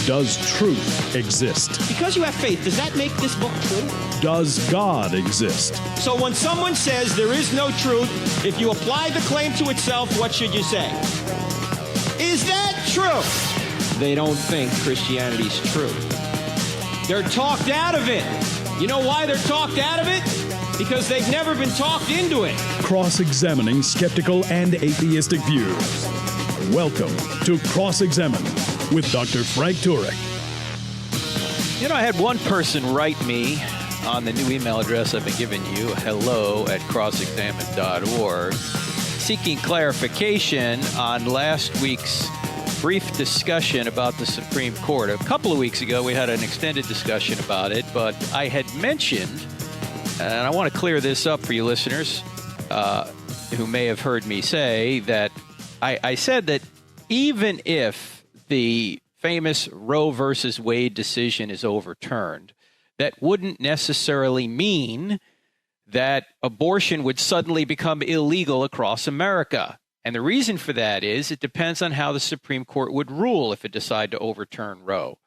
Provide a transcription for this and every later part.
Does truth exist? Because you have faith, does that make this book true? Does God exist? So when someone says there is no truth, if you apply the claim to itself, what should you say? Is that true? They don't think Christianity's true. They're talked out of it. You know why they're talked out of it? Because they've never been talked into it. Cross-examining skeptical and atheistic views. Welcome to Cross-Examine with Dr. Frank Turek. You know, I had one person write me on the new email address I've been giving you, hello@crossexamine.org, seeking clarification on last week's brief discussion about the Supreme Court. A couple of weeks ago, we had an extended discussion about it, but I had mentioned, and I want to clear this up for you listeners who may have heard me say, that I said that even if the famous Roe versus Wade decision is overturned, that wouldn't necessarily mean that abortion would suddenly become illegal across America. And the reason for that is it depends on how the Supreme Court would rule if it decided to overturn Roe.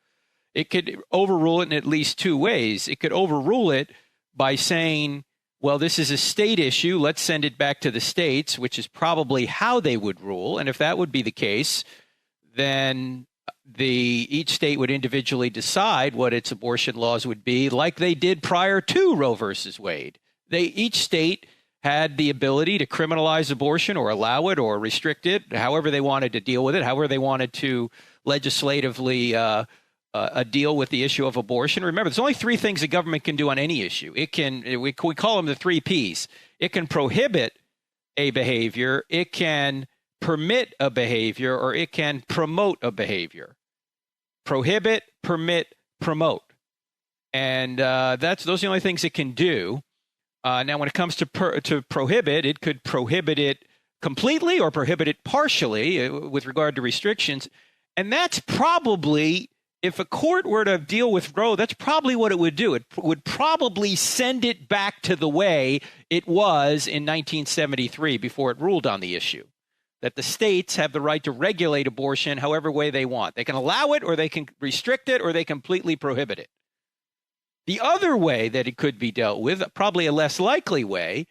It could overrule it in at least two ways. It could overrule it by saying, well, this is a state issue, let's send it back to the states, which is probably how they would rule. And if that would be the case, then each state would individually decide what its abortion laws would be, like they did prior to Roe versus Wade. Each state had the ability to criminalize abortion or allow it or restrict it, however they wanted to deal with it, however they wanted to legislatively deal with the issue of abortion. Remember, there's only three things the government can do on any issue. We call them the three Ps. It can prohibit a behavior, it can permit a behavior, or it can promote a behavior. Prohibit, permit, promote. And those are the only things it can do. Now, when it comes to prohibit, it could prohibit it completely or prohibit it partially with regard to restrictions. And that's probably, if a court were to deal with Roe, that's probably what it would do. It would probably send it back to the way it was in 1973 before it ruled on the issue, that the states have the right to regulate abortion however way they want. They can allow it, or they can restrict it, or they completely prohibit it. The other way that it could be dealt with, probably a less likely way,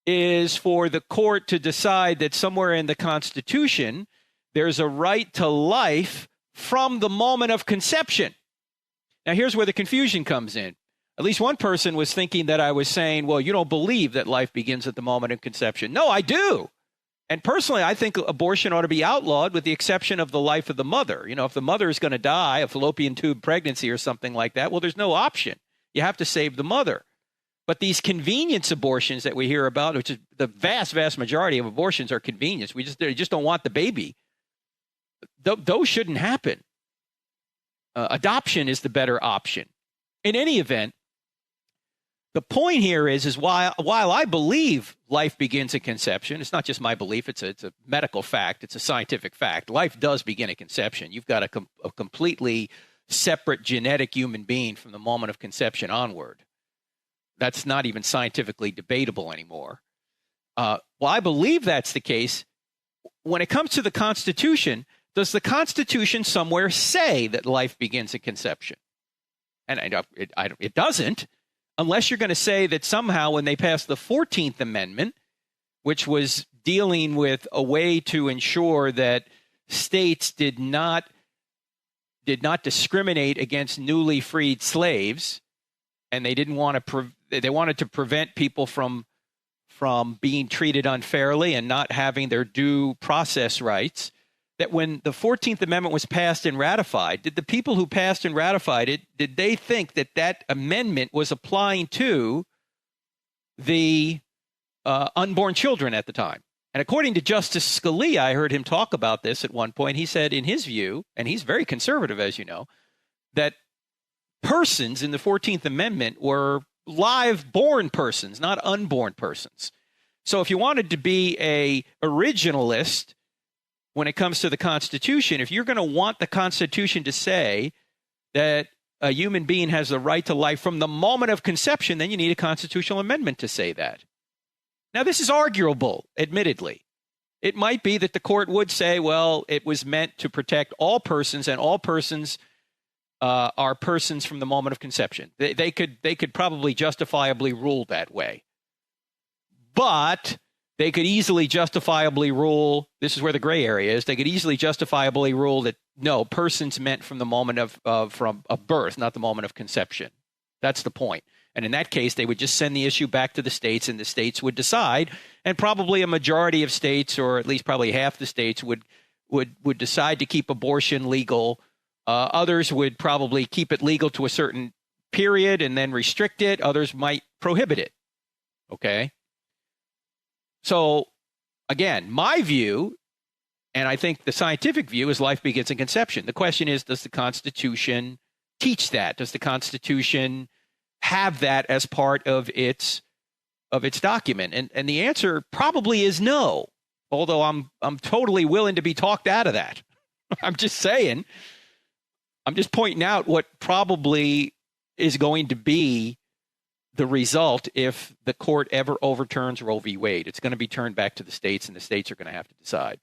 is for the court to decide that somewhere in the Constitution, there's a right to life from the moment of conception. Now, here's where the confusion comes in. At least one person was thinking that I was saying, well, you don't believe that life begins at the moment of conception. No, I do. And personally, I think abortion ought to be outlawed with the exception of the life of the mother. You know, if the mother is going to die, a fallopian tube pregnancy or something like that, well, there's no option. You have to save the mother. But these convenience abortions that we hear about, which is the vast, vast majority of abortions are convenience. They just don't want the baby. Those shouldn't happen. Adoption is the better option. In any event, the point here is while I believe life begins at conception, it's not just my belief, it's a medical fact, it's a scientific fact. Life does begin at conception. You've got a completely separate genetic human being from the moment of conception onward. That's not even scientifically debatable anymore. While I believe that's the case, when it comes to the Constitution, does the Constitution somewhere say that life begins at conception? And it doesn't, unless you're going to say that somehow when they passed the 14th Amendment, which was dealing with a way to ensure that states did not discriminate against newly freed slaves, and they didn't want to they wanted to prevent people from being treated unfairly and not having their due process rights, that when the 14th Amendment was passed and ratified, did the people who passed and ratified it, did they think that amendment was applying to the unborn children at the time? And according to Justice Scalia, I heard him talk about this at one point. He said, in his view, and he's very conservative, as you know, that persons in the 14th Amendment were live born persons, not unborn persons. So if you wanted to be a originalist when it comes to the Constitution, if you're going to want the Constitution to say that a human being has the right to life from the moment of conception, then you need a constitutional amendment to say that. Now, this is arguable, admittedly. It might be that the court would say, well, it was meant to protect all persons, and all persons are persons from the moment of conception. They could probably justifiably rule that way. But they could easily justifiably rule, this is where the gray area is, they could easily justifiably rule that, no, persons meant from the moment of birth, not the moment of conception. That's the point. And in that case, they would just send the issue back to the states, and the states would decide. And probably a majority of states, or at least probably half the states, would decide to keep abortion legal. Others would probably keep it legal to a certain period and then restrict it. Others might prohibit it. Okay? So, again, my view, and I think the scientific view, is life begins in conception. The question is, does the Constitution teach that? Does the Constitution have that as part of its document? And the answer probably is no. Although I'm totally willing to be talked out of that. I'm just saying. I'm just pointing out what probably is going to be the result if the court ever overturns Roe v. Wade. It's going to be turned back to the states, and the states are going to have to decide.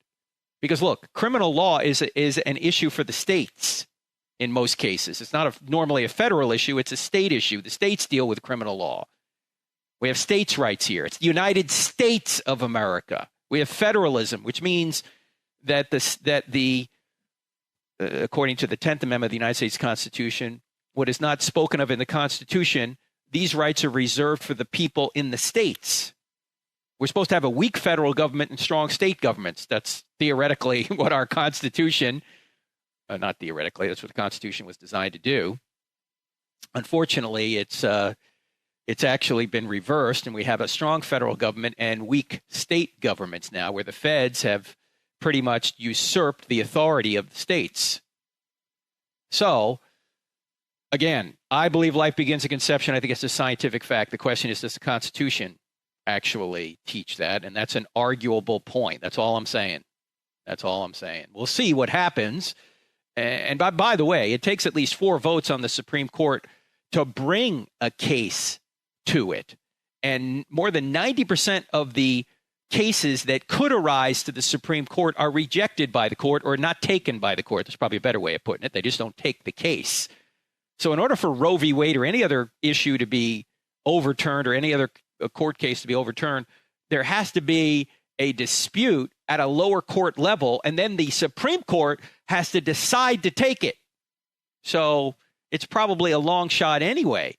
Because look, criminal law is an issue for the states in most cases. It's not normally a federal issue. It's a state issue. The states deal with criminal law. We have states' rights here. It's the United States of America. We have federalism, which means that according to the 10th Amendment of the United States Constitution, what is not spoken of in the Constitution, these rights are reserved for the people in the states. We're supposed to have a weak federal government and strong state governments. That's theoretically what our Constitution, not theoretically, that's what the Constitution was designed to do. Unfortunately, it's actually been reversed, and we have a strong federal government and weak state governments now, where the feds have pretty much usurped the authority of the states. So, again, I believe life begins at conception. I think it's a scientific fact. The question is, does the Constitution actually teach that? And that's an arguable point. That's all I'm saying. That's all I'm saying. We'll see what happens. And by the way, it takes at least 4 votes on the Supreme Court to bring a case to it. And more than 90% of the cases that could arise to the Supreme Court are rejected by the court or not taken by the court. That's probably a better way of putting it. They just don't take the case. So in order for Roe v. Wade or any other issue to be overturned, or any other court case to be overturned, there has to be a dispute at a lower court level, and then the Supreme Court has to decide to take it. So it's probably a long shot anyway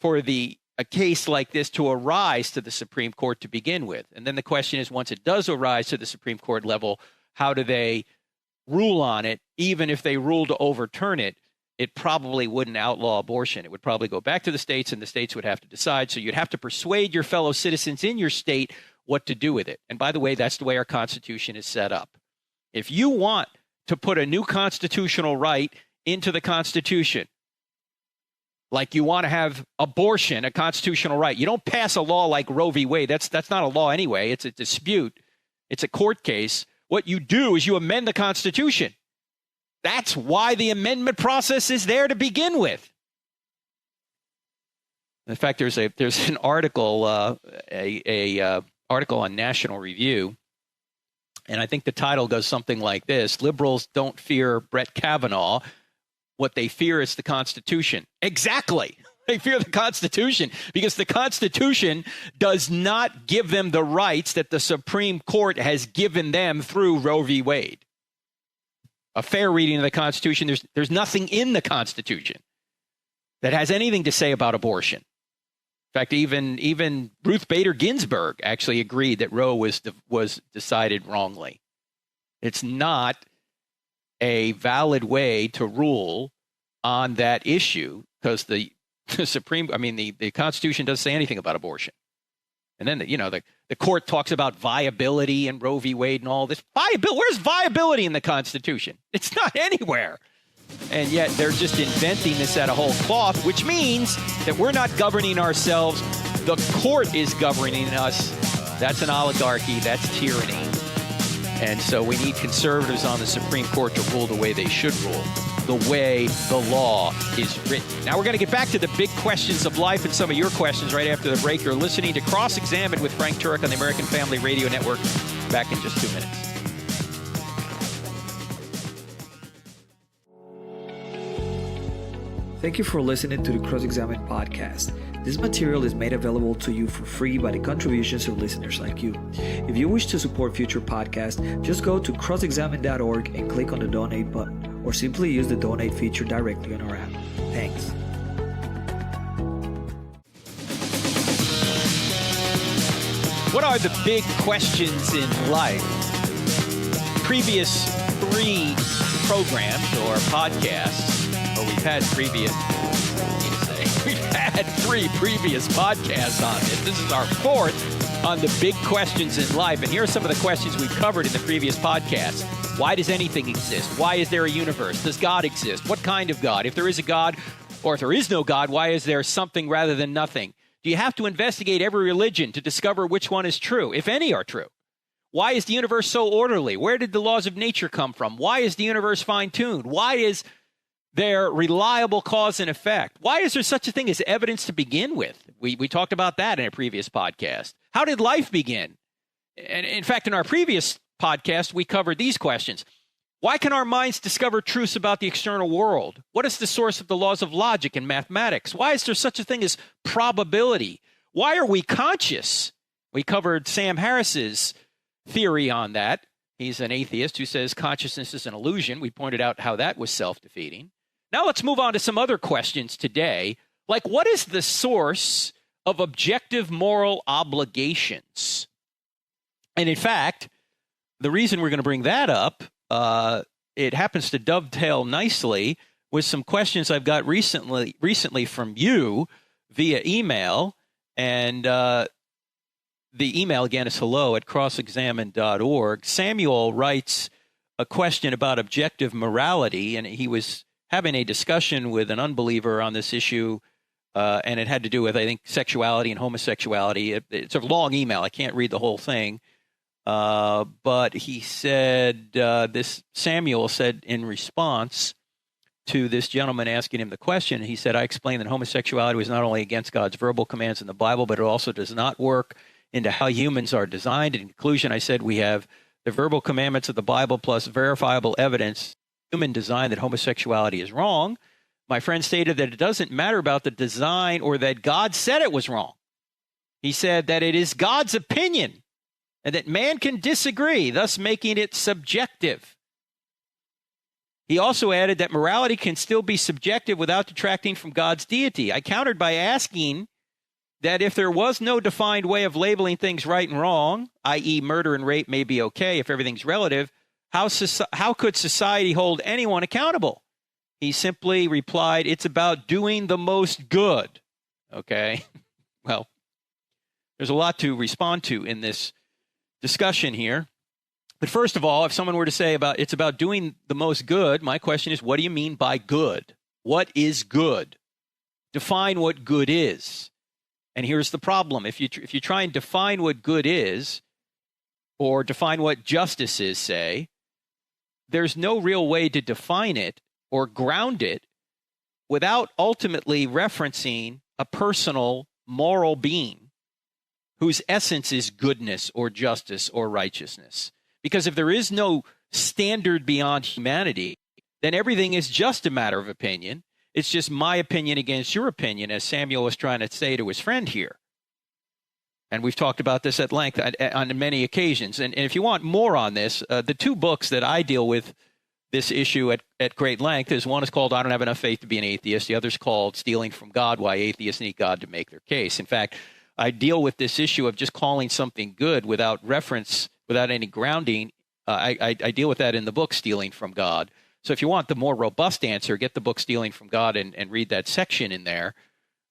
for a case like this to arise to the Supreme Court to begin with. And then the question is, once it does arise to the Supreme Court level, how do they rule on it? Even if they rule to overturn it, it probably wouldn't outlaw abortion. It would probably go back to the states, and the states would have to decide. So you'd have to persuade your fellow citizens in your state what to do with it. And by the way, that's the way our Constitution is set up. If you want to put a new constitutional right into the Constitution, like you want to have abortion, a constitutional right, you don't pass a law like Roe v. Wade. That's not a law anyway. It's a dispute. It's a court case. What you do is you amend the Constitution. That's why the amendment process is there to begin with. In fact, there's an article, article on National Review, and I think the title goes something like this: Liberals don't fear Brett Kavanaugh. What they fear is the Constitution. Exactly. They fear the Constitution because the Constitution does not give them the rights that the Supreme Court has given them through Roe v. Wade. A fair reading of the Constitution, there's nothing in the Constitution that has anything to say about abortion. In fact, even Ruth Bader Ginsburg actually agreed that Roe was decided wrongly. It's not a valid way to rule on that issue because the Constitution doesn't say anything about abortion. And then the court talks about viability and Roe v. Wade and all this. Where's viability in the Constitution? It's not anywhere. And yet they're just inventing this out of whole cloth, which means that we're not governing ourselves. The court is governing us. That's an oligarchy. That's tyranny. And so we need conservatives on the Supreme Court to rule the way they should rule, the way the law is written. Now we're going to get back to the big questions of life and some of your questions right after the break. You're listening to Cross-Examined with Frank Turek on the American Family Radio Network. Back in just 2 minutes. Thank you for listening to the Cross-Examine podcast. This material is made available to you for free by the contributions of listeners like you. If you wish to support future podcasts, just go to crossexamine.org and click on the donate button, or simply use the donate feature directly on our app. Thanks. What are the big questions in life? Previous 3 programs or podcasts, or we've had we've had 3 previous podcasts on this. This is our 4th on the big questions in life. And here are some of the questions we've covered in the previous podcasts. Why does anything exist? Why is there a universe? Does God exist? What kind of God? If there is a God, or if there is no God, why is there something rather than nothing? Do you have to investigate every religion to discover which one is true, if any are true? Why is the universe so orderly? Where did the laws of nature come from? Why is the universe fine-tuned? Why is there reliable cause and effect? Why is there such a thing as evidence to begin with? We talked about that in a previous podcast. How did life begin? And in fact, in our previous podcast, we covered these questions. Why can our minds discover truths about the external world? What is the source of the laws of logic and mathematics? Why is there such a thing as probability? Why are we conscious? We covered Sam Harris's theory on that. He's an atheist who says consciousness is an illusion. We pointed out how that was self-defeating. Now let's move on to some other questions today, like what is the source of objective moral obligations? And in fact, the reason we're going to bring that up, it happens to dovetail nicely with some questions I've got recently from you via email. And the email, again, is hello@crossexamine.org. Samuel writes a question about objective morality, and he was having a discussion with an unbeliever on this issue, and it had to do with, I think, sexuality and homosexuality. It's a long email. I can't read the whole thing. But he said, Samuel said in response to this gentleman asking him the question, he said, I explained that homosexuality was not only against God's verbal commands in the Bible, but it also does not work into how humans are designed. In conclusion, I said we have the verbal commandments of the Bible plus verifiable evidence, human design, that homosexuality is wrong. My friend stated that it doesn't matter about the design or that God said it was wrong. He said that it is God's opinion and that man can disagree, thus making it subjective. He also added that morality can still be subjective without detracting from God's deity. I countered by asking that if there was no defined way of labeling things right and wrong, i.e. murder and rape may be okay if everything's relative, how could society hold anyone accountable? He simply replied, it's about doing the most good. Okay, well, there's a lot to respond to in this discussion here. But first of all, if someone were to say it's about doing the most good, my question is, what do you mean by good? What is good? Define what good is. And here's the problem. If you try and define what good is, or define what justice is, say, there's no real way to define it or ground it without ultimately referencing a personal moral being whose essence is goodness or justice or righteousness. Because if there is no standard beyond humanity, then everything is just a matter of opinion. It's just my opinion against your opinion, as Samuel was trying to say to his friend here. And we've talked about this at length on many occasions. And if you want more on this, the 2 books that I deal with this issue at great length is, one is called I Don't Have Enough Faith to Be an Atheist. The other is called Stealing from God, Why Atheists Need God to Make Their Case. In fact, I deal with this issue of just calling something good without reference, without any grounding. I deal with that in the book Stealing from God. So if you want the more robust answer, get the book Stealing from God and read that section in there.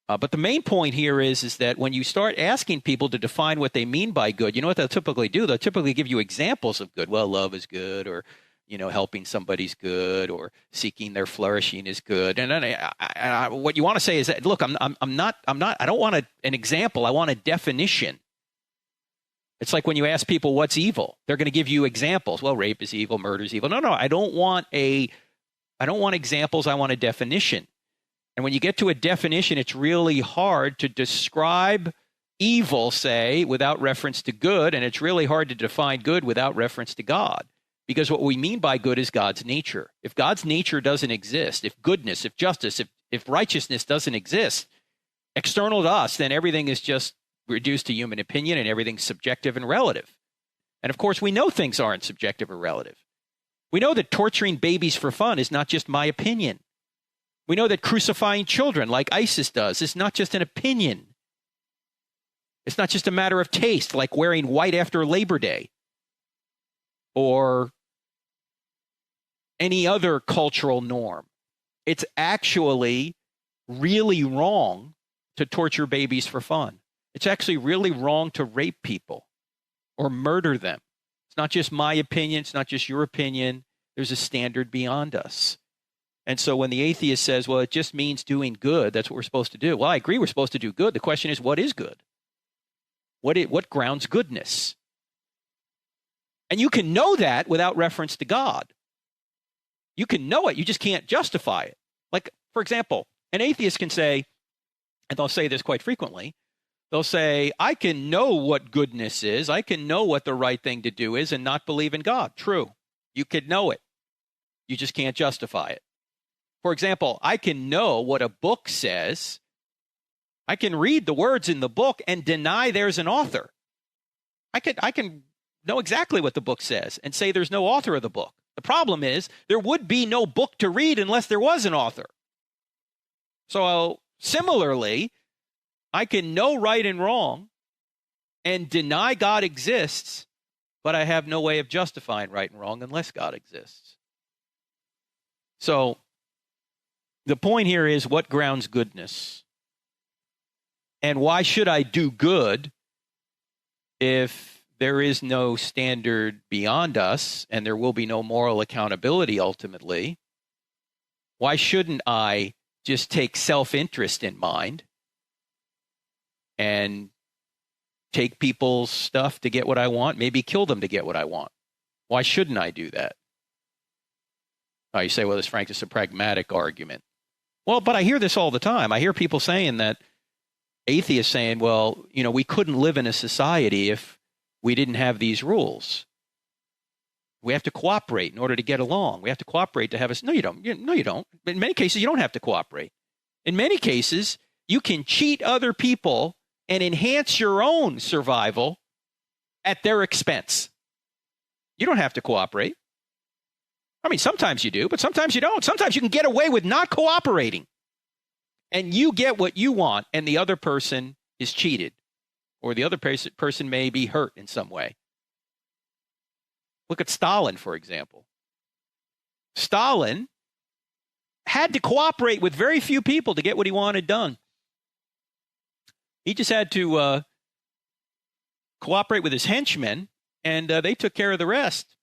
But the main point here is that when you start asking people to define what they mean by good, you know what they'll typically do? They'll typically give you examples of good. Well, love is good, or helping somebody's good, or seeking their flourishing is good. And then what you want to say is that, look, I don't want an example. I want a definition. It's like when you ask people what's evil, they're going to give you examples. Well, rape is evil, murder is evil. No, I don't want examples. I want a definition. And when you get to a definition, it's really hard to describe evil, say, without reference to good, and it's really hard to define good without reference to God. Because what we mean by good is God's nature. If God's nature doesn't exist, if goodness, if justice, If righteousness doesn't exist external to us, then everything is just reduced to human opinion and everything's subjective and relative. And of course, we know things aren't subjective or relative. We know that torturing babies for fun is not just my opinion. We know that crucifying children like ISIS does is not just an opinion. It's not just a matter of taste, like wearing white after Labor Day or any other cultural norm. It's actually really wrong to torture babies for fun. It's actually really wrong to rape people or murder them. It's not just my opinion. It's not just your opinion. There's a standard beyond us. And so when the atheist says, well, it just means doing good, that's what we're supposed to do. Well, I agree we're supposed to do good. The question is, what is good? What grounds goodness? And you can know that without reference to God. You can know it. You just can't justify it. Like, for example, an atheist can say, and they'll say this quite frequently, they'll say, I can know what goodness is. I can know what the right thing to do is and not believe in God. True. You could know it. You just can't justify it. For example, I can know what a book says. I can read the words in the book and deny there's an author. I can know exactly what the book says and say there's no author of the book. The problem is there would be no book to read unless there was an author. So similarly, I can know right and wrong and deny God exists, but I have no way of justifying right and wrong unless God exists. So the point here is, what grounds goodness? And why should I do good if there is no standard beyond us and there will be no moral accountability ultimately? Why shouldn't I just take self-interest in mind and take people's stuff to get what I want, maybe kill them to get what I want? Why shouldn't I do that? You say, well, this, Frank, is a pragmatic argument. Well, but I hear this all the time. I hear people saying that, atheists saying, well, we couldn't live in a society if we didn't have these rules. We have to cooperate in order to get along. We have to cooperate to have us. No, you don't. No, you don't. In many cases, you don't have to cooperate. In many cases, you can cheat other people and enhance your own survival at their expense. You don't have to cooperate. I mean, sometimes you do, but sometimes you don't. Sometimes you can get away with not cooperating. And you get what you want, and the other person is cheated. Or the other person may be hurt in some way. Look at Stalin, for example. Stalin had to cooperate with very few people to get what he wanted done. He just had to cooperate with his henchmen, and they took care of the rest.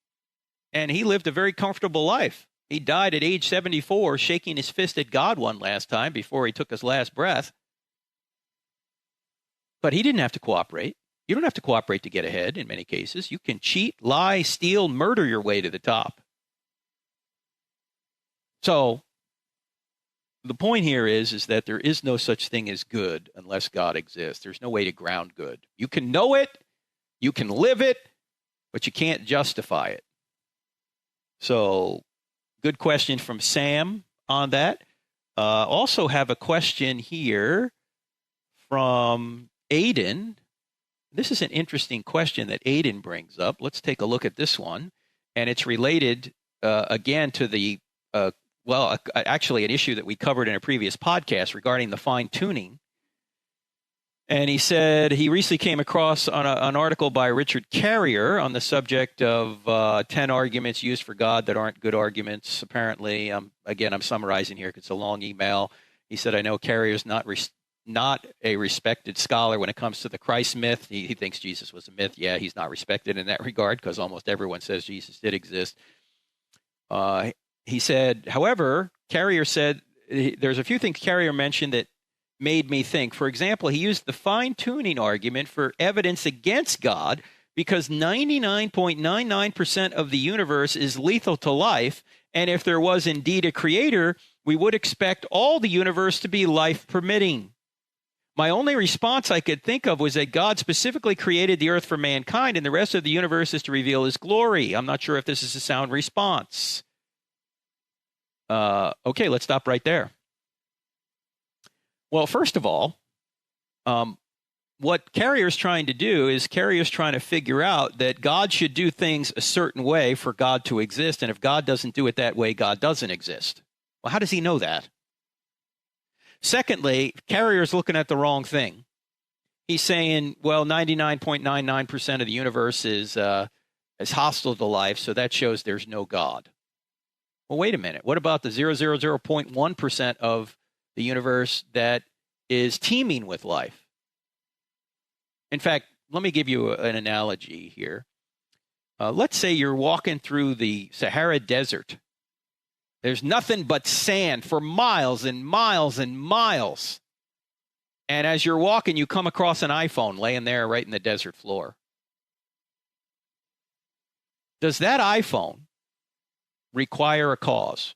And he lived a very comfortable life. He died at age 74, shaking his fist at God one last time before he took his last breath. But he didn't have to cooperate. You don't have to cooperate to get ahead in many cases. You can cheat, lie, steal, murder your way to the top. So the point here is that there is no such thing as good unless God exists. There's no way to ground good. You can know it, you can live it, but you can't justify it. So good question from Sam on that. Also have a question here from Aiden. This is an interesting question that Aiden brings up. Let's take a look at this one. And it's related, again, to the, actually an issue that we covered in a previous podcast regarding the fine-tuning. And he said he recently came across an article by Richard Carrier on the subject of 10 arguments used for God that aren't good arguments. Apparently, again, I'm summarizing here because it's a long email. He said, I know Carrier's not a respected scholar when it comes to the Christ myth. He thinks Jesus was a myth. Yeah, he's not respected in that regard because almost everyone says Jesus did exist. He said, however, Carrier said, there's a few things Carrier mentioned that made me think. For example, he used the fine-tuning argument for evidence against God because 99.99% of the universe is lethal to life, and if there was indeed a creator, we would expect all the universe to be life-permitting. My only response I could think of was that God specifically created the earth for mankind, and the rest of the universe is to reveal his glory. I'm not sure if this is a sound response. Okay, let's stop right there. Well, first of all, what Carrier's trying to do is Carrier's trying to figure out that God should do things a certain way for God to exist. And if God doesn't do it that way, God doesn't exist. Well, how does he know that? Secondly, Carrier's looking at the wrong thing. He's saying, well, 99.99% of the universe is hostile to life, so that shows there's no God. Well, wait a minute. What about the 0.1% of the universe that is teeming with life? In fact, let me give you an analogy here. Let's say you're walking through the Sahara Desert. There's nothing but sand for miles and miles and miles. And as you're walking, you come across an iPhone laying there right in the desert floor. Does that iPhone require a cause?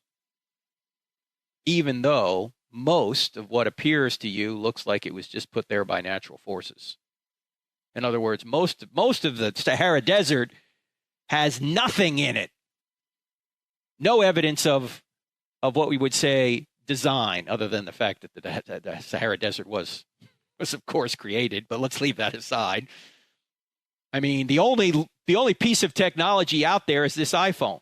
Even though most of what appears to you looks like it was just put there by natural forces. In other words, most of the Sahara Desert has nothing in it. No evidence of what we would say design, other than the fact that the Sahara Desert was of course created, but let's leave that aside. I mean, the only piece of technology out there is this iPhone.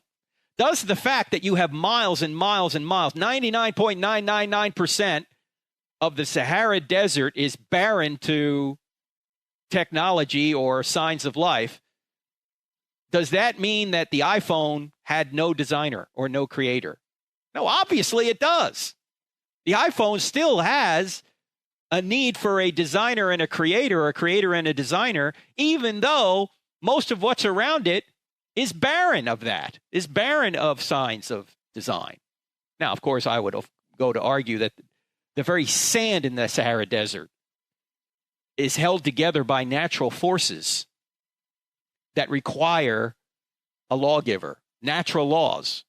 Does the fact that you have miles and miles and miles, 99.999% of the Sahara Desert is barren to technology or signs of life, does that mean that the iPhone had no designer or no creator? No, obviously it does. The iPhone still has a need for a designer and a creator, or a creator and a designer, even though most of what's around it is barren of that, is barren of signs of design. Now, of course, I would go to argue that the very sand in the Sahara Desert is held together by natural forces that require a lawgiver, natural laws.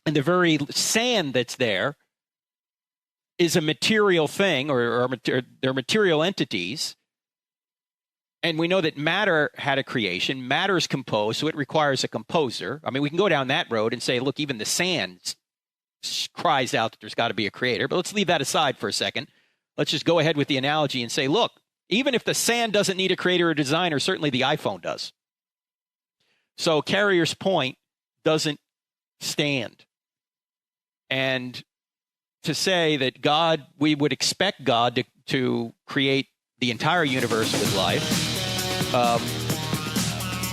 And the very sand that's there is a material thing, or they're material entities. And we know that matter had a creation. Matter is composed, so it requires a composer. I mean, we can go down that road and say, look, even the sand cries out that there's got to be a creator. But let's leave that aside for a second. Let's just go ahead with the analogy and say, look, even if the sand doesn't need a creator or designer, certainly the iPhone does. So Carrier's point doesn't stand. And to say that God, we would expect God to create the entire universe with life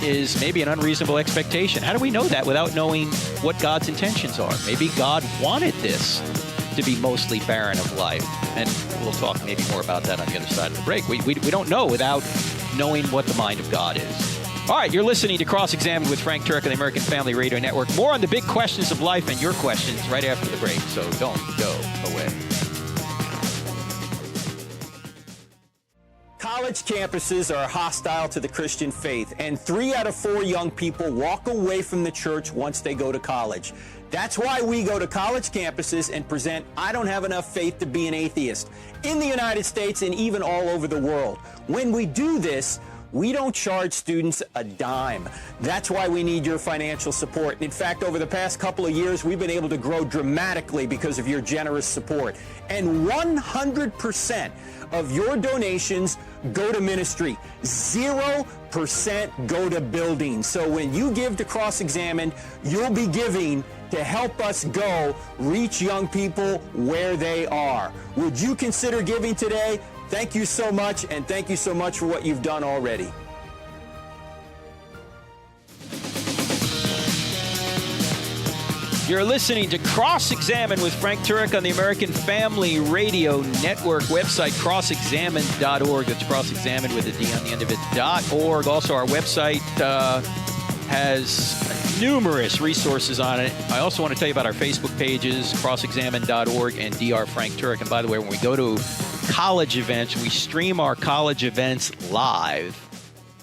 is maybe an unreasonable expectation. How do we know that without knowing what God's intentions are? Maybe God wanted this to be mostly barren of life. And we'll talk maybe more about that on the other side of the break. We don't know without knowing what the mind of God is. All right, you're listening to Cross-Examined with Frank Turek on the American Family Radio Network. More on the big questions of life and your questions right after the break, so don't go away. College campuses are hostile to the Christian faith, and 3 out of 4 young people walk away from the church once they go to college. That's why we go to college campuses and present I Don't Have Enough Faith to Be an Atheist in the United States and even all over the world. When we do this, we don't charge students a dime. That's why we need your financial support. In fact, over the past couple of years, we've been able to grow dramatically because of your generous support. And 100% of your donations go to ministry. 0% go to building. So when you give to Cross-Examined, you'll be giving to help us go reach young people where they are. Would you consider giving today? Thank you so much, and thank you so much for what you've done already. You're listening to Cross-Examined with Frank Turek on the American Family Radio Network. Website, crossexamined.org. That's cross-examined with a D on the end of it, .org. Also, our website has numerous resources on it. I also want to tell you about our Facebook pages, crossexamined.org and Dr. Frank Turek. And by the way, when we go to college events, we stream our college events live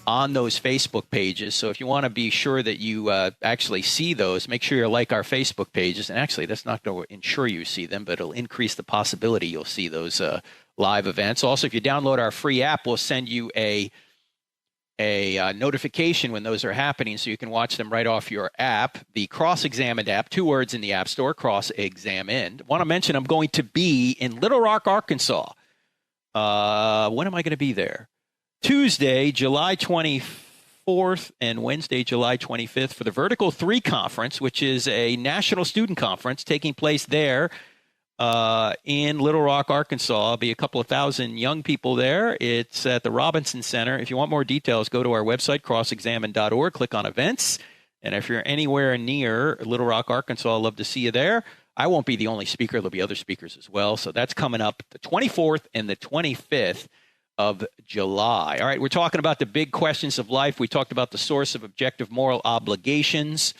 on those Facebook pages. So if you want to be sure that you actually see those, make sure you like our Facebook pages. And actually, that's not going to ensure you see them, but it'll increase the possibility you'll see those live events. Also, if you download our free app, we'll send you a notification when those are happening so you can watch them right off your app. The Cross-Examined app, 2 words in the App Store, Cross-Examined. I want to mention I'm going to be in Little Rock, Arkansas When am I going to be there? Tuesday, July 24th and Wednesday, July 25th for the Vertical 3 Conference, which is a national student conference taking place there in Little Rock, Arkansas. There'll be a couple of thousand young people there. It's at the Robinson Center. If you want more details, go to our website, crossexamine.org, click on events. And if you're anywhere near Little Rock, Arkansas, I'd love to see you there. I won't be the only speaker. There'll be other speakers as well. So that's coming up the 24th and the 25th of July. All right, we're talking about the big questions of life. We talked about the source of objective moral obligations.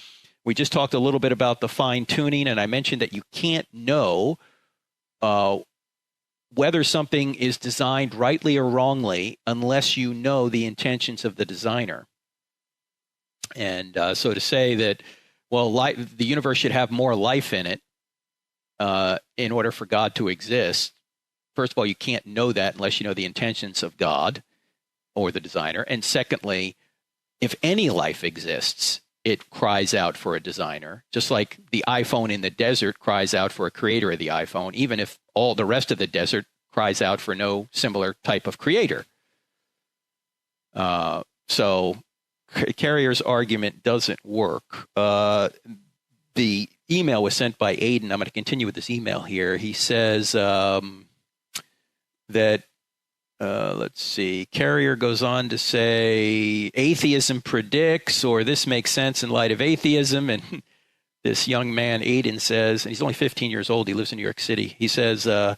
We just talked a little bit about the fine-tuning, and I mentioned that you can't know whether something is designed rightly or wrongly unless you know the intentions of the designer. And so to say that, well, the universe should have more life in it in order for God to exist, first of all, you can't know that unless you know the intentions of God or the designer. And secondly, if any life exists, it cries out for a designer, just like the iPhone in the desert cries out for a creator of the iPhone, even if all the rest of the desert cries out for no similar type of creator. So Carrier's argument doesn't work. The email was sent by Aiden. I'm going to continue with this email here. He says that, let's see, Carrier goes on to say, atheism predicts, or this makes sense in light of atheism. And this young man, Aiden, says, and he's only 15 years old. He lives in New York City. He says, my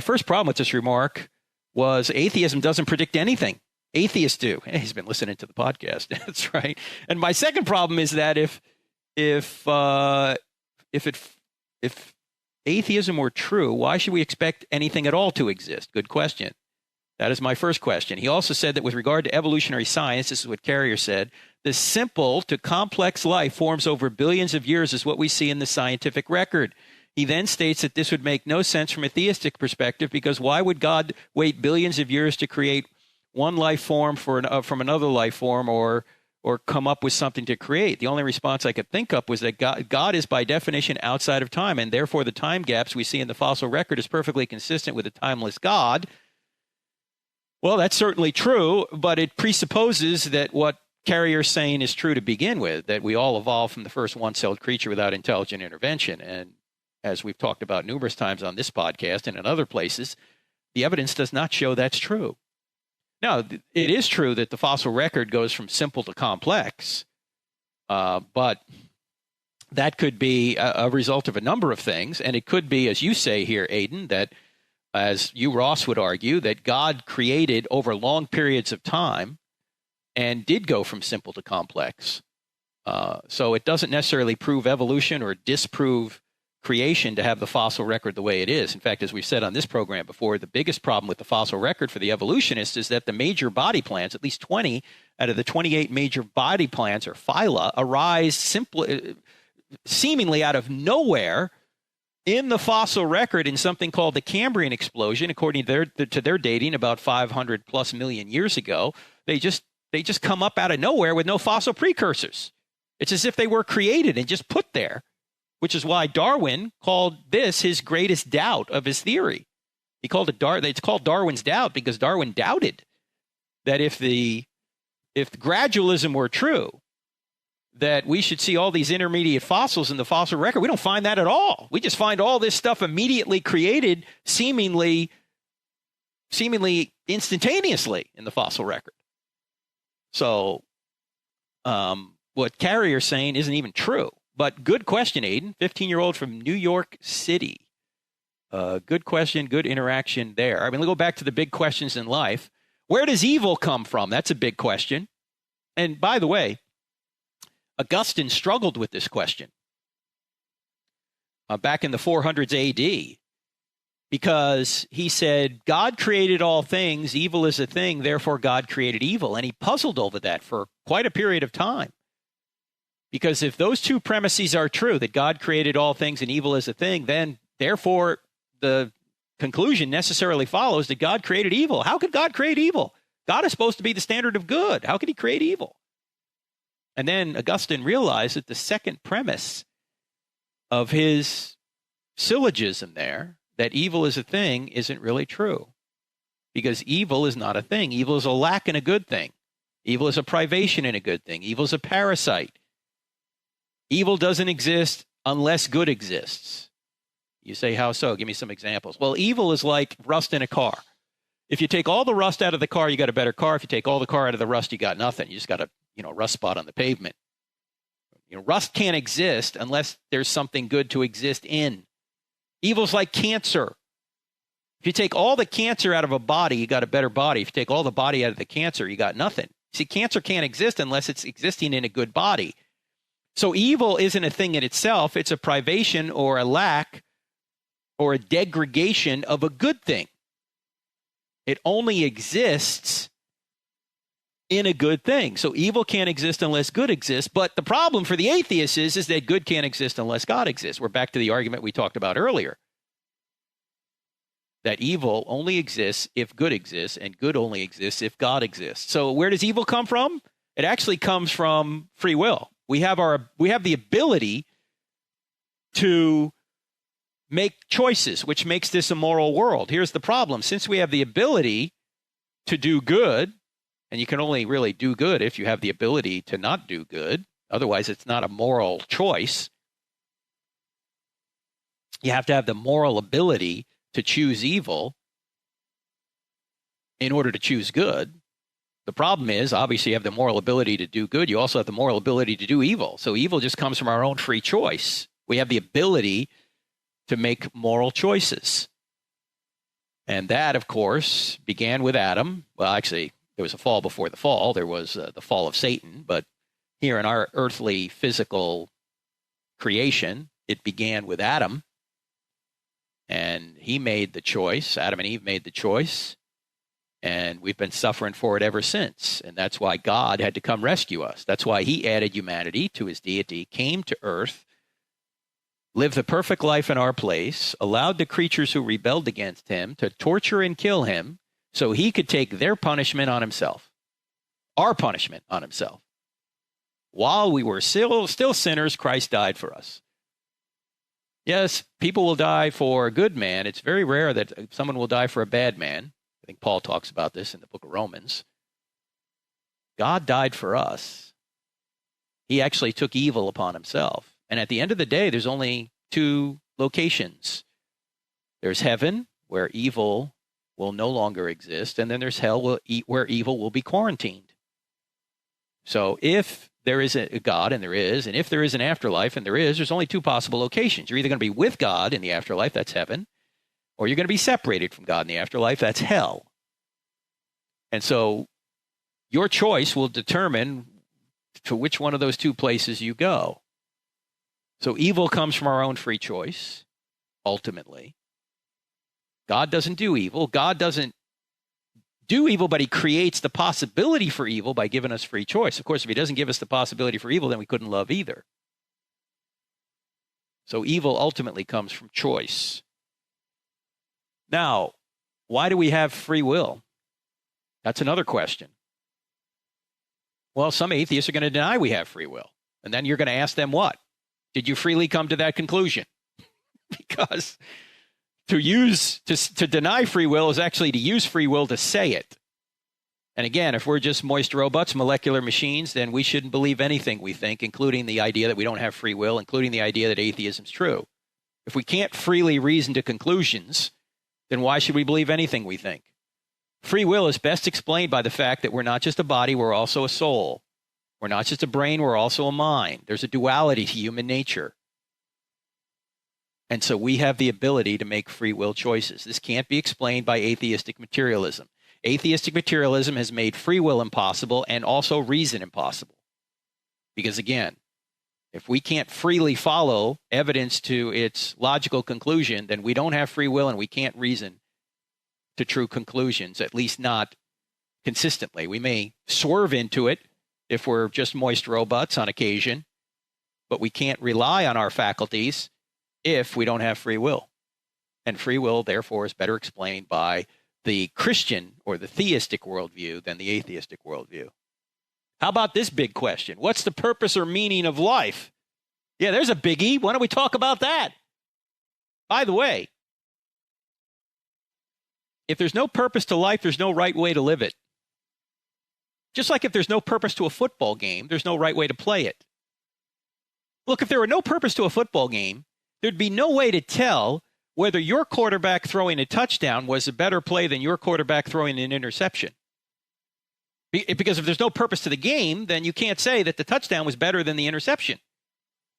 first problem with this remark was atheism doesn't predict anything. Atheists do. He's been listening to the podcast. That's right. And my second problem is that if atheism were true, why should we expect anything at all to exist? Good question. That is my first question. He also said that with regard to evolutionary science, this is what Carrier said, the simple to complex life forms over billions of years is what we see in the scientific record. He then states that this would make no sense from a theistic perspective because why would God wait billions of years to create one life form from another life form or come up with something to create? The only response I could think up was that God is by definition outside of time, and therefore the time gaps we see in the fossil record is perfectly consistent with a timeless God. Well, that's certainly true, but it presupposes that what Carrier's saying is true to begin with, that we all evolved from the first one-celled creature without intelligent intervention. And as we've talked about numerous times on this podcast and in other places, the evidence does not show that's true. Now, it is true that the fossil record goes from simple to complex, but that could be a result of a number of things. And it could be, as you say here, Aiden, that, as you, Ross, would argue, that God created over long periods of time and did go from simple to complex. So it doesn't necessarily prove evolution or disprove creation to have the fossil record the way it is. In fact, as we've said on this program before, the biggest problem with the fossil record for the evolutionists is that the major body plans, at least 20 out of the 28 major body plans or phyla, arise seemingly out of nowhere in the fossil record in something called the Cambrian explosion, according to their dating about 500 plus million years ago. They just come up out of nowhere with no fossil precursors. It's as if they were created and just put there, which is why Darwin called this his greatest doubt of his theory. He called it it's called Darwin's doubt because Darwin doubted that if gradualism were true, that we should see all these intermediate fossils in the fossil record. We don't find that at all. We just find all this stuff immediately created, seemingly instantaneously in the fossil record. So what Carrier's saying isn't even true. But good question, Aiden. 15-year-old from New York City. Good question, good interaction there. I mean, let's go back to the big questions in life. Where does evil come from? That's a big question. And by the way, Augustine struggled with this question back in the 400s AD because he said, God created all things, evil is a thing, therefore God created evil. And he puzzled over that for quite a period of time. Because if those two premises are true, that God created all things and evil is a thing, then therefore the conclusion necessarily follows that God created evil. How could God create evil? God is supposed to be the standard of good. How could he create evil? And then Augustine realized that the second premise of his syllogism there, that evil is a thing isn't really true, because evil is not a thing. Evil is a lack in a good thing. Evil is a privation in a good thing. Evil is a parasite. Evil doesn't exist unless good exists. You say, how so? Give me some examples. Well, evil is like rust in a car. If you take all the rust out of the car, you got a better car. If you take all the car out of the rust, you got nothing. You just got a rust spot on the pavement. Rust can't exist unless there's something good to exist in. Evil's like cancer. If you take all the cancer out of a body, you got a better body. If you take all the body out of the cancer, you got nothing. See, cancer can't exist unless it's existing in a good body. So evil isn't a thing in itself. It's a privation or a lack or a degradation of a good thing. It only exists in a good thing. So evil can't exist unless good exists. But the problem for the atheist is that good can't exist unless God exists. We're back to the argument we talked about earlier, that evil only exists if good exists, and good only exists if God exists. So where does evil come from? It actually comes from free will. We have the ability to make choices, which makes this a moral world. Here's the problem. Since we have the ability to do good, and you can only really do good if you have the ability to not do good, otherwise it's not a moral choice. You have to have the moral ability to choose evil in order to choose good. The problem is, obviously, you have the moral ability to do good. You also have the moral ability to do evil. So evil just comes from our own free choice. We have the ability to make moral choices. And that, of course, began with Adam. Well, actually, there was a fall before the fall. There was the fall of Satan. But here in our earthly, physical creation, it began with Adam. And he made the choice. Adam and Eve made the choice. And we've been suffering for it ever since. And that's why God had to come rescue us. That's why he added humanity to his deity, came to earth, lived the perfect life in our place, allowed the creatures who rebelled against him to torture and kill him so he could take their punishment on himself, our punishment on himself. While we were still sinners, Christ died for us. Yes, people will die for a good man. It's very rare that someone will die for a bad man. I think Paul talks about this in the book of Romans. God died for us. He actually took evil upon himself. And at the end of the day, there's only two locations. There's heaven, where evil will no longer exist, and then there's hell, where evil will be quarantined. So if there is a God, and there is, and if there is an afterlife, and there's only two possible locations. You're either going to be with God in the afterlife, that's heaven, or you're going to be separated from God in the afterlife, that's hell. And so your choice will determine to which one of those two places you go. So evil comes from our own free choice, ultimately. God doesn't do evil. God doesn't do evil, but he creates the possibility for evil by giving us free choice. Of course, if he doesn't give us the possibility for evil, then we couldn't love either. So evil ultimately comes from choice. Now, why do we have free will? That's another question. Well, some atheists are going to deny we have free will. And then you're going to ask them what? Did you freely come to that conclusion? Because to deny free will is actually to use free will to say it. And again, if we're just moist robots, molecular machines, then we shouldn't believe anything we think, including the idea that we don't have free will, including the idea that atheism is true. If we can't freely reason to conclusions, then why should we believe anything we think? Free will is best explained by the fact that we're not just a body, we're also a soul. We're not just a brain, we're also a mind. There's a duality to human nature. And so we have the ability to make free will choices. This can't be explained by atheistic materialism. Atheistic materialism has made free will impossible and also reason impossible. Because again, if we can't freely follow evidence to its logical conclusion, then we don't have free will and we can't reason to true conclusions, at least not consistently. We may swerve into it if we're just moist robots on occasion, but we can't rely on our faculties if we don't have free will. And free will, therefore, is better explained by the Christian or the theistic worldview than the atheistic worldview. How about this big question? What's the purpose or meaning of life? Yeah, there's a biggie. Why don't we talk about that? By the way, If there's no purpose to life, there's no right way to live it. Just like if there's no purpose to a football game, there's no right way to play it. Look, if there were no purpose to a football game, there'd be no way to tell whether your quarterback throwing a touchdown was a better play than your quarterback throwing an interception. Because if there's no purpose to the game, then you can't say that the touchdown was better than the interception.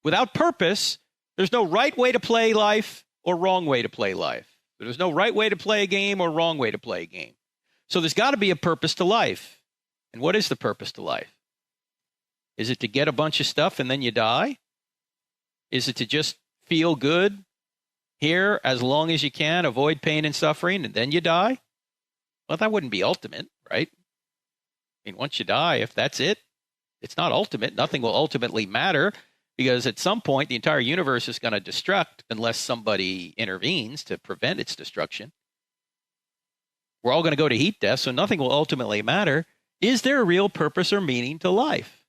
Without purpose, there's no right way to play life or wrong way to play life. There's no right way to play a game or wrong way to play a game. So there's got to be a purpose to life. And what is the purpose to life? Is it to get a bunch of stuff and then you die? Is it to just feel good here as long as you can, avoid pain and suffering, and then you die? Well, that wouldn't be ultimate, right? I mean, once you die, if that's it, it's not ultimate. Nothing will ultimately matter because at some point the entire universe is going to destruct unless somebody intervenes to prevent its destruction. We're all going to go to heat death, so nothing will ultimately matter. Is there a real purpose or meaning to life?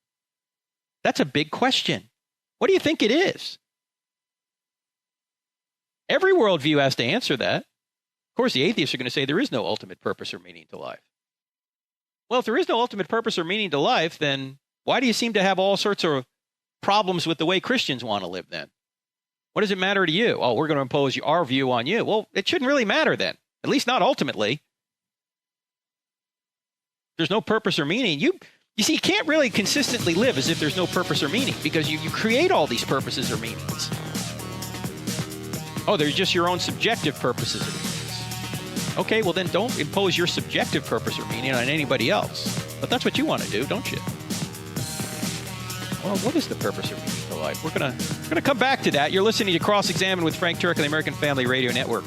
That's a big question. What do you think it is? Every worldview has to answer that. Of course, the atheists are going to say there is no ultimate purpose or meaning to life. Well, if there is no ultimate purpose or meaning to life, then why do you seem to have all sorts of problems with the way Christians want to live then? What does it matter to you? Oh, we're going to impose our view on you. Well, it shouldn't really matter then, at least not ultimately. There's no purpose or meaning. You see, you can't really consistently live as if there's no purpose or meaning because you create all these purposes or meanings. Oh, they're just your own subjective purposes or meanings. Okay, well then don't impose your subjective purpose or meaning on anybody else. But that's what you want to do, don't you? Well, what is the purpose or meaning to life? We're gonna come back to that. You're listening to Cross-Examine with Frank Turek on the American Family Radio Network.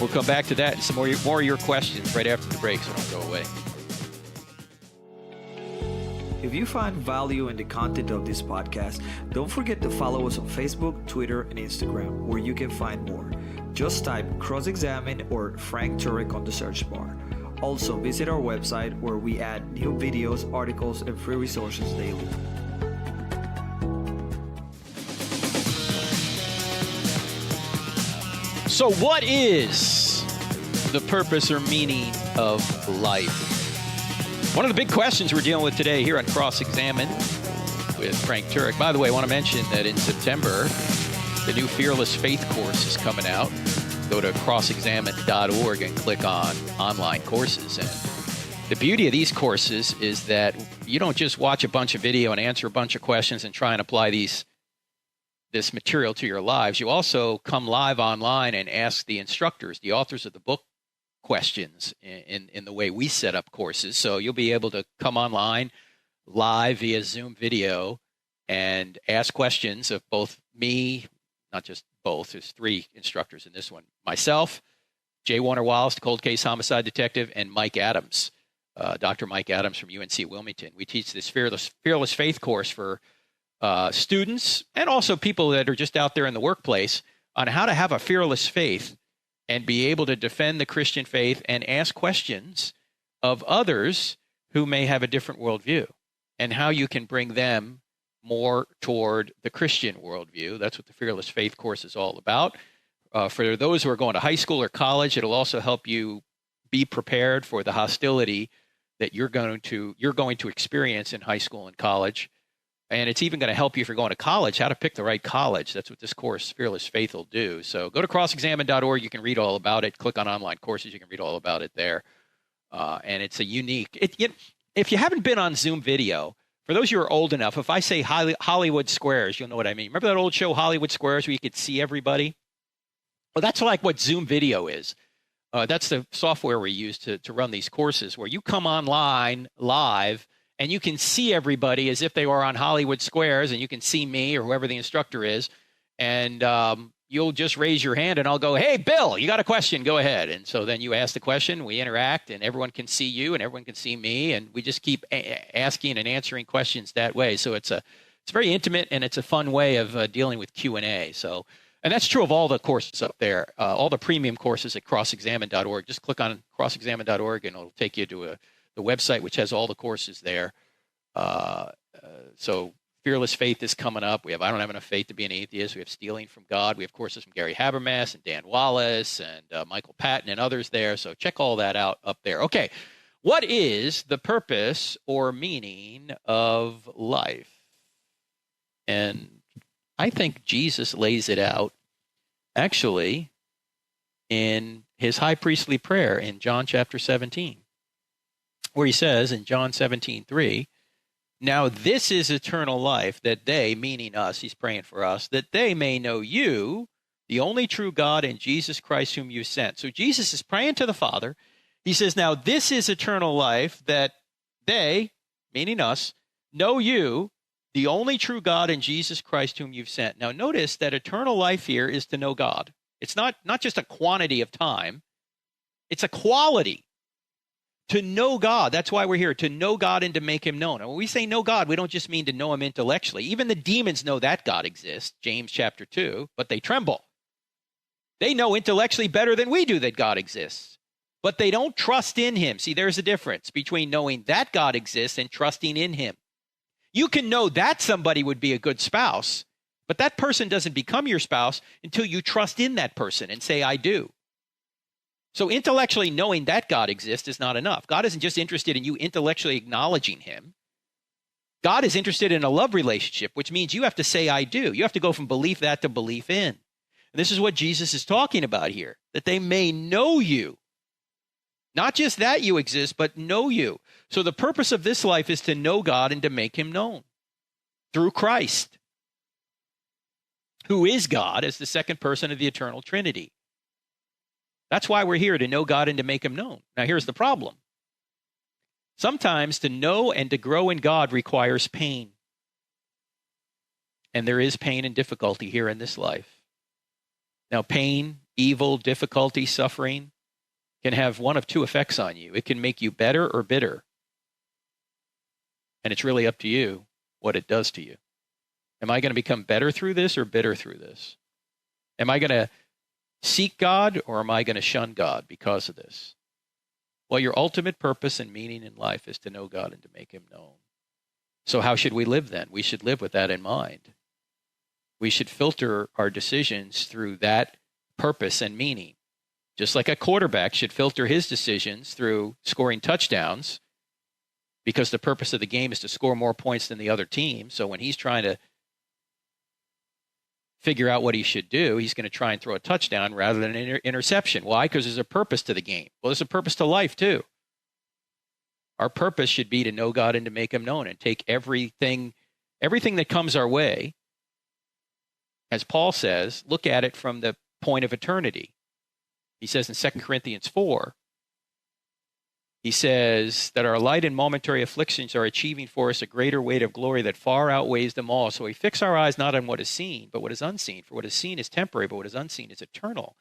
We'll come back to that and some more of your questions right after the break, so don't go away. If you find value in the content of this podcast, don't forget to follow us on Facebook, Twitter, and Instagram, where you can find more. Just type Cross-Examine or Frank Turek on the search bar. Also, visit our website where we add new videos, articles, and free resources daily. So what is the purpose or meaning of life? One of the big questions we're dealing with today here on Cross-Examine with Frank Turek. By the way, I want to mention that in September, the new Fearless Faith course is coming out. Go to crossexamine.org and click on online courses. And the beauty of these courses is that you don't just watch a bunch of video and answer a bunch of questions and try and apply this material to your lives. You also come live online and ask the instructors, the authors of the book, questions in the way we set up courses. So you'll be able to come online live via Zoom video and ask questions of both me, not just both, there's three instructors in this one, myself, Jay Warner Wallace, the cold case homicide detective, and Mike Adams, Dr. Mike Adams from UNC Wilmington. We teach this Fearless Faith course for students and also people that are just out there in the workplace on how to have a fearless faith and be able to defend the Christian faith and ask questions of others who may have a different worldview and how you can bring them more toward the Christian worldview. That's what the Fearless Faith course is all about. For those who are going to high school or college, it'll also help you be prepared for the hostility that you're going to experience in high school and college. And it's even going to help you if you're going to college, how to pick the right college. That's what this course, Fearless Faith, will do. So go to crossexamine.org. You can read all about it. Click on online courses. You can read all about it there. And it's a unique... if you haven't been on Zoom video, for those who are old enough, if I say Hollywood Squares, you'll know what I mean. Remember that old show, Hollywood Squares, where you could see everybody? Well, that's like what Zoom video is. That's the software we use to run these courses, where you come online live, and you can see everybody as if they were on Hollywood Squares, and you can see me or whoever the instructor is, and you'll just raise your hand, and I'll go, hey, Bill, you got a question, go ahead. And so then you ask the question, we interact, and everyone can see you, and everyone can see me, and we just keep asking and answering questions that way. So it's very intimate, and it's a fun way of dealing with Q&A. And that's true of all the courses up there, all the premium courses at crossexamine.org. Just click on crossexamine.org, and it'll take you to the website, which has all the courses there. So Fearless Faith is coming up. We have I Don't Have Enough Faith to Be an Atheist. We have Stealing from God. We have courses from Gary Habermas and Dan Wallace and Michael Patton and others there. So check all that out up there. Okay, what is the purpose or meaning of life? And I think Jesus lays it out actually in his high priestly prayer in John chapter 17, where he says in John 17:3, now this is eternal life, that they, meaning us, he's praying for us, that they may know you, the only true God, and Jesus Christ whom you sent. So Jesus is praying to the Father. He says, now this is eternal life, that they, meaning us, know you, the only true God, and Jesus Christ whom you've sent. Now notice that eternal life here is to know God. It's not just a quantity of time. It's a quality. To know God. That's why we're here, to know God and to make him known. And when we say know God, we don't just mean to know him intellectually. Even the demons know that God exists, James chapter 2, but they tremble. They know intellectually better than we do that God exists, but they don't trust in him. See, there's a difference between knowing that God exists and trusting in him. You can know that somebody would be a good spouse, but that person doesn't become your spouse until you trust in that person and say, I do. So intellectually knowing that God exists is not enough. God isn't just interested in you intellectually acknowledging him. God is interested in a love relationship, which means you have to say, I do. You have to go from belief that to belief in. And this is what Jesus is talking about here, that they may know you. Not just that you exist, but know you. So the purpose of this life is to know God and to make him known through Christ, who is God as the second person of the eternal Trinity. That's why we're here, to know God and to make him known. Now, here's the problem. Sometimes to know and to grow in God requires pain. And there is pain and difficulty here in this life. Now, pain, evil, difficulty, suffering can have one of two effects on you. It can make you better or bitter. And it's really up to you what it does to you. Am I going to become better through this or bitter through this? Am I going to seek God, or am I going to shun God because of this? Well, your ultimate purpose and meaning in life is to know God and to make him known. So how should we live then? We should live with that in mind. We should filter our decisions through that purpose and meaning. Just like a quarterback should filter his decisions through scoring touchdowns, because the purpose of the game is to score more points than the other team. So when he's trying to figure out what he should do, he's going to try and throw a touchdown rather than an interception. Why? Because there's a purpose to the game. Well, there's a purpose to life too. Our purpose should be to know God and to make him known, and take everything that comes our way, as Paul says, look at it from the point of eternity. He says in 2 Corinthians 4, he says that our light and momentary afflictions are achieving for us a greater weight of glory that far outweighs them all. So we fix our eyes not on what is seen, but what is unseen. For what is seen is temporary, but what is unseen is eternal.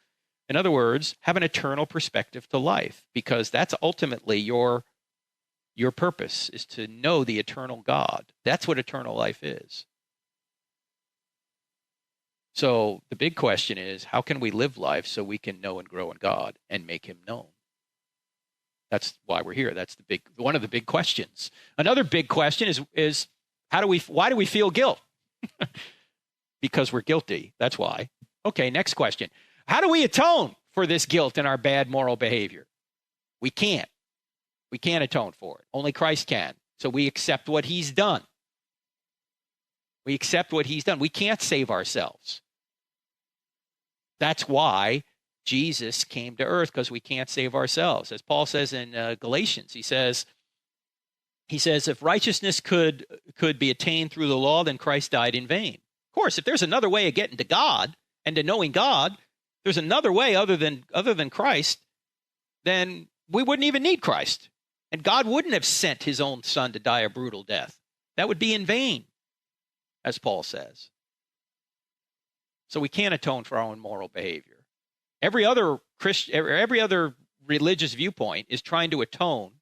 In other words, have an eternal perspective to life, because that's ultimately your purpose, is to know the eternal God. That's what eternal life is. So the big question is, how can we live life so we can know and grow in God and make him known? That's why we're here. That's one of the big questions. Another big question is why do we feel guilt? Because we're guilty. That's why. Okay, next question. How do we atone for this guilt and our bad moral behavior? We can't. We can't atone for it. Only Christ can. So we accept what he's done. We accept what he's done. We can't save ourselves. That's why Jesus came to earth, because we can't save ourselves. As Paul says in Galatians, he says, if righteousness could be attained through the law, then Christ died in vain. Of course, if there's another way of getting to God and to knowing God, there's another way other than Christ, then we wouldn't even need Christ. And God wouldn't have sent his own son to die a brutal death. That would be in vain, as Paul says. So we can't atone for our own moral behavior. Every other religious viewpoint is trying to atone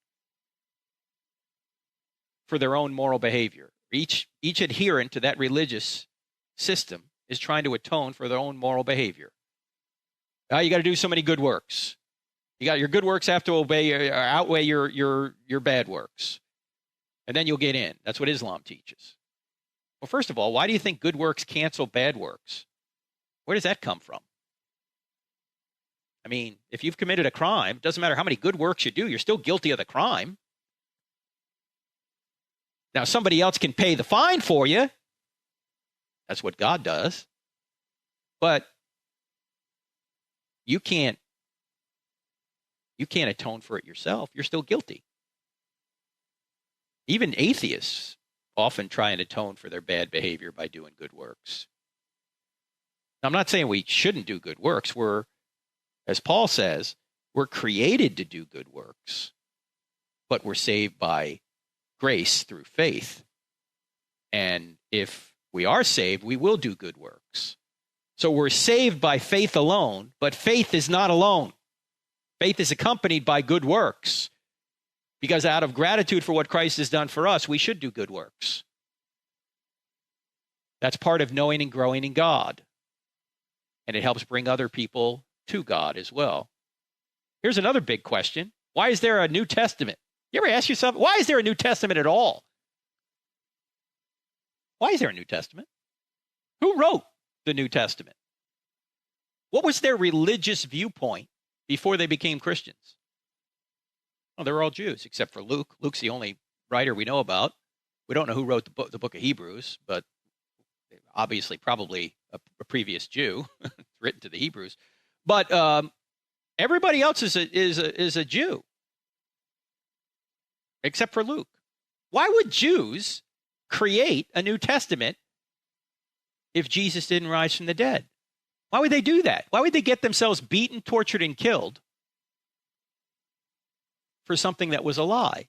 for their own moral behavior. Each adherent to that religious system is trying to atone for their own moral behavior. You got to do so many good works. You got your good works have to outweigh your bad works, and then you'll get in. That's what Islam teaches. Well, first of all, why do you think good works cancel bad works? Where does that come from? I mean, if you've committed a crime, it doesn't matter how many good works you do, you're still guilty of the crime. Now, somebody else can pay the fine for you. That's what God does. But you can't atone for it yourself. You're still guilty. Even atheists often try and atone for their bad behavior by doing good works. Now, I'm not saying we shouldn't do good works. As Paul says, we're created to do good works, but we're saved by grace through faith. And if we are saved, we will do good works. So we're saved by faith alone, but faith is not alone. Faith is accompanied by good works. Because out of gratitude for what Christ has done for us, we should do good works. That's part of knowing and growing in God. And it helps bring other people to God as well. Here's another big question. Why is there a New Testament? You ever ask yourself, why is there a New Testament at all? Why is there a New Testament? Who wrote the New Testament? What was their religious viewpoint before they became Christians? Well, they were all Jews, except for Luke. Luke's the only writer we know about. We don't know who wrote the book of Hebrews, but obviously probably a previous Jew, written to the Hebrews. But everybody else is a Jew, except for Luke. Why would Jews create a New Testament if Jesus didn't rise from the dead? Why would they do that? Why would they get themselves beaten, tortured, and killed for something that was a lie?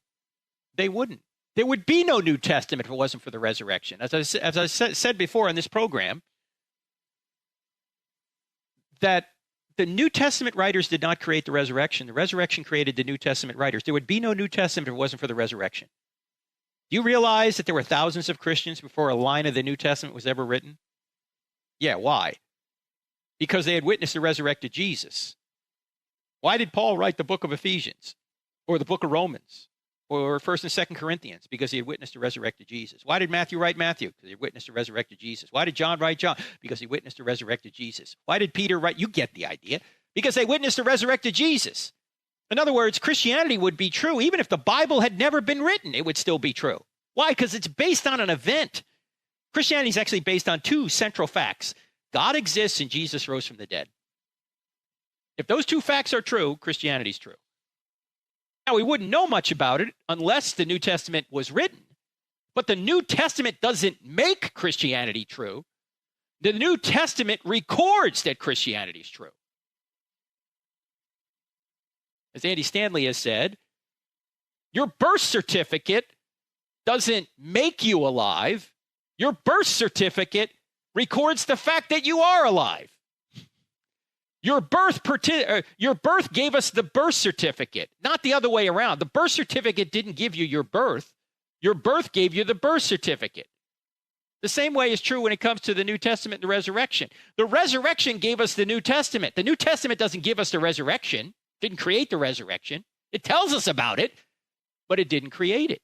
They wouldn't. There would be no New Testament if it wasn't for the resurrection. As I said before in this program, that the New Testament writers did not create the resurrection. The resurrection created the New Testament writers. There would be no New Testament if it wasn't for the resurrection. Do you realize that there were thousands of Christians before a line of the New Testament was ever written? Yeah, why? Because they had witnessed the resurrected Jesus. Why did Paul write the book of Ephesians or the book of Romans or 1st and 2nd Corinthians? Because he had witnessed the resurrected Jesus. Why did Matthew write Matthew? Because he had witnessed the resurrected Jesus. Why did John write John? Because he witnessed the resurrected Jesus. Why did Peter write? You get the idea. Because they witnessed the resurrected Jesus. In other words, Christianity would be true even if the Bible had never been written. It would still be true. Why? Because it's based on an event. Christianity is actually based on two central facts. God exists and Jesus rose from the dead. If those two facts are true, Christianity is true. Now, we wouldn't know much about it unless the New Testament was written. But the New Testament doesn't make Christianity true. The New Testament records that Christianity is true. As Andy Stanley has said, your birth certificate doesn't make you alive. Your birth certificate records the fact that you are alive. Your birth gave us the birth certificate, not the other way around. The birth certificate didn't give you your birth. Your birth gave you the birth certificate. The same way is true when it comes to the New Testament and the resurrection. The resurrection gave us the New Testament. The New Testament doesn't give us the resurrection, didn't create the resurrection. It tells us about it, but it didn't create it.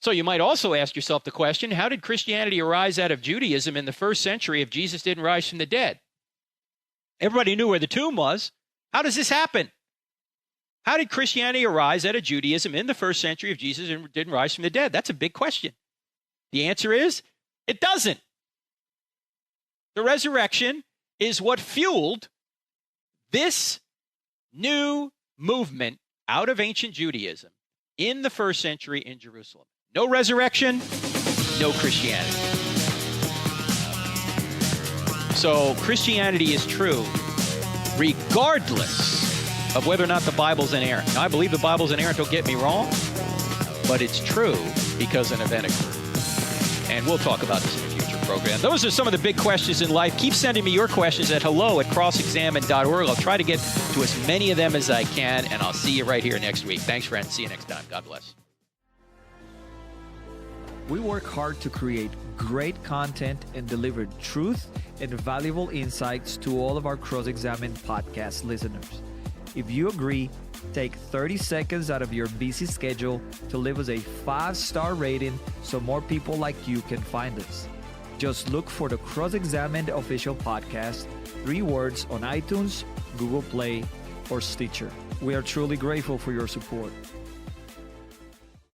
So you might also ask yourself the question, how did Christianity arise out of Judaism in the first century if Jesus didn't rise from the dead? Everybody knew where the tomb was. How does this happen? How did Christianity arise out of Judaism in the first century if Jesus didn't rise from the dead? That's a big question. The answer is, it doesn't. The resurrection is what fueled this new movement out of ancient Judaism in the first century in Jerusalem. No resurrection, no Christianity. So Christianity is true regardless of whether or not the Bible's inerrant. Now, I believe the Bible's inerrant, don't get me wrong, but it's true because an event occurred. And we'll talk about this in a future program. Those are some of the big questions in life. Keep sending me your questions at hello@crossexamine.org. I'll try to get to as many of them as I can, and I'll see you right here next week. Thanks, friends. See you next time. God bless. We work hard to create great content and deliver truth and valuable insights to all of our Cross-Examine podcast listeners. If you agree, Take 30 seconds out of your busy schedule to leave us a 5-star rating so more people like you can find us. Just look for the Cross-Examined Official Podcast, 3 words on iTunes, Google Play, or Stitcher. We are truly grateful for your support.